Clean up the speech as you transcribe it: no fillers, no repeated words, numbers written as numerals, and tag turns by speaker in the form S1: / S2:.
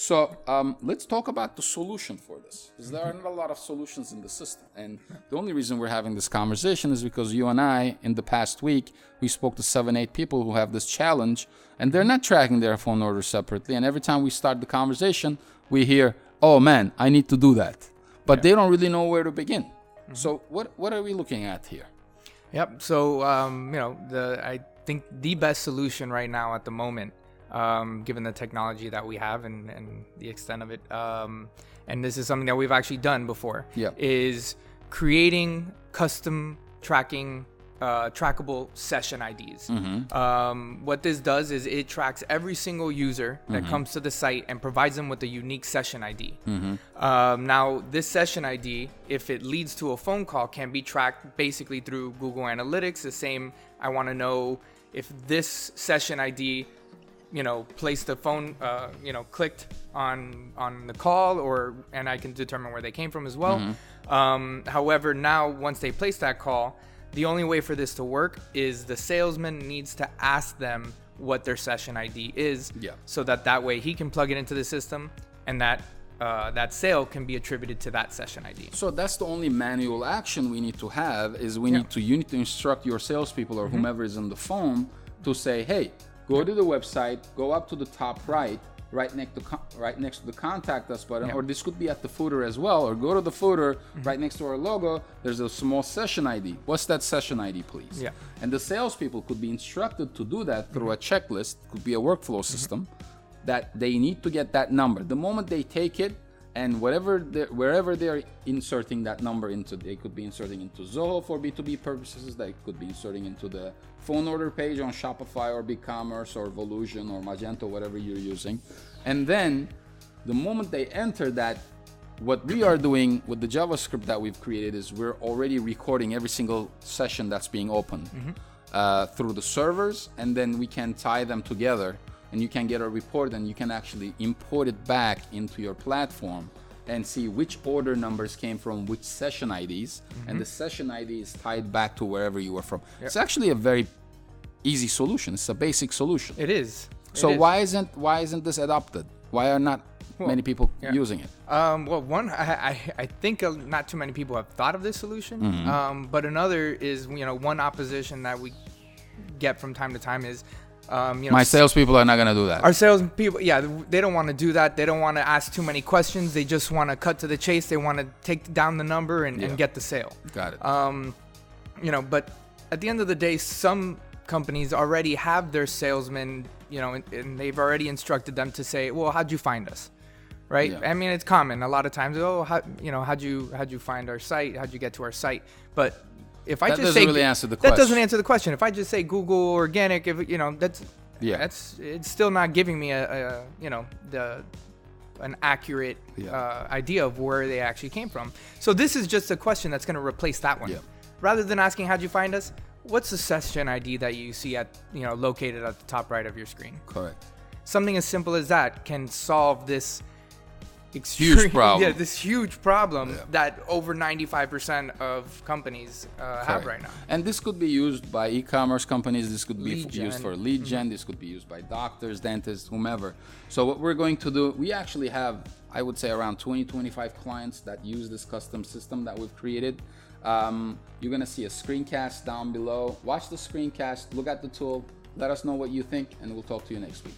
S1: So let's talk about the solution for this, because there are not a lot of solutions in the system. And the only reason we're having this conversation is because you and I, in the past week, we spoke to 7-8 people who have this challenge, and they're not tracking their phone orders separately. And every time we start the conversation, we hear, oh man, I need to do that. But they don't really know where to begin. So what are we looking at here?
S2: Yep. So, I think the best solution right now at the moment, given the technology that we have and the extent of it, and this is something that we've actually done before, is creating custom tracking, trackable session IDs. What this does is it tracks every single user that comes to the site and provides them with a unique session ID. Now, this session ID, if it leads to a phone call, can be tracked basically through Google Analytics. The same, I want to know if this session ID placed the phone, clicked on the call, and I can determine where they came from as well. However, now once they place that call, the only way for this to work is the salesman needs to ask them what their session ID is, so that way he can plug it into the system, and that sale can be attributed to that session ID.
S1: So that's the only manual action we need to have, is you need to instruct your salespeople or whomever is on the phone to say, hey, go to the website, go up to the top right next to the contact us button, or this could be at the footer as well, or go to the footer right next to our logo. There's a small session ID. What's that session ID, please? And the salespeople could be instructed to do that through a checklist, could be a workflow system, that they need to get that number. The moment they take it, and wherever they're inserting that number into, they could be inserting into Zoho for B2B purposes, they could be inserting into the phone order page on Shopify or BigCommerce or Volusion or Magento, whatever you're using. And then the moment they enter that, what we are doing with the JavaScript that we've created is we're already recording every single session that's being opened through the servers, and then we can tie them together, and you can get a report, and you can actually import it back into your platform and see which order numbers came from which session IDs, and the session ID is tied back to wherever you were from. It's actually a very easy solution. It's a basic solution.
S2: It is.
S1: Why isn't this adopted? Why are not many people using it?
S2: I think not too many people have thought of this solution. But another is, one opposition that we get from time to time is,
S1: my salespeople are not going to do that.
S2: Our salespeople, they don't want to do that. They don't want to ask too many questions. They just want to cut to the chase. They want to take down the number and get the sale.
S1: Got it.
S2: But at the end of the day, some companies already have their salesmen, and they've already instructed them to say, well, how'd you find us? Right? I mean, it's common a lot of times. How'd you find our site? How'd you get to our site? But if I just say,
S1: really answer the question.
S2: That doesn't answer the question. If I just say Google organic, that's it's still not giving me an accurate idea of where they actually came from. So this is just a question that's going to replace that one. Rather than asking how'd you find us, what's the session ID that you see at located at the top right of your screen?
S1: Correct.
S2: Something as simple as that can solve this
S1: huge problem.
S2: This huge problem that over 95% of companies have right now.
S1: And this could be used by e-commerce companies. This could be used for lead gen. This could be used by doctors, dentists, whomever. So what we're going to do, we actually have, I would say, around 20-25 clients that use this custom system that we've created. You're going to see a screencast down below. Watch the screencast, look at the tool, let us know what you think, and we'll talk to you next week.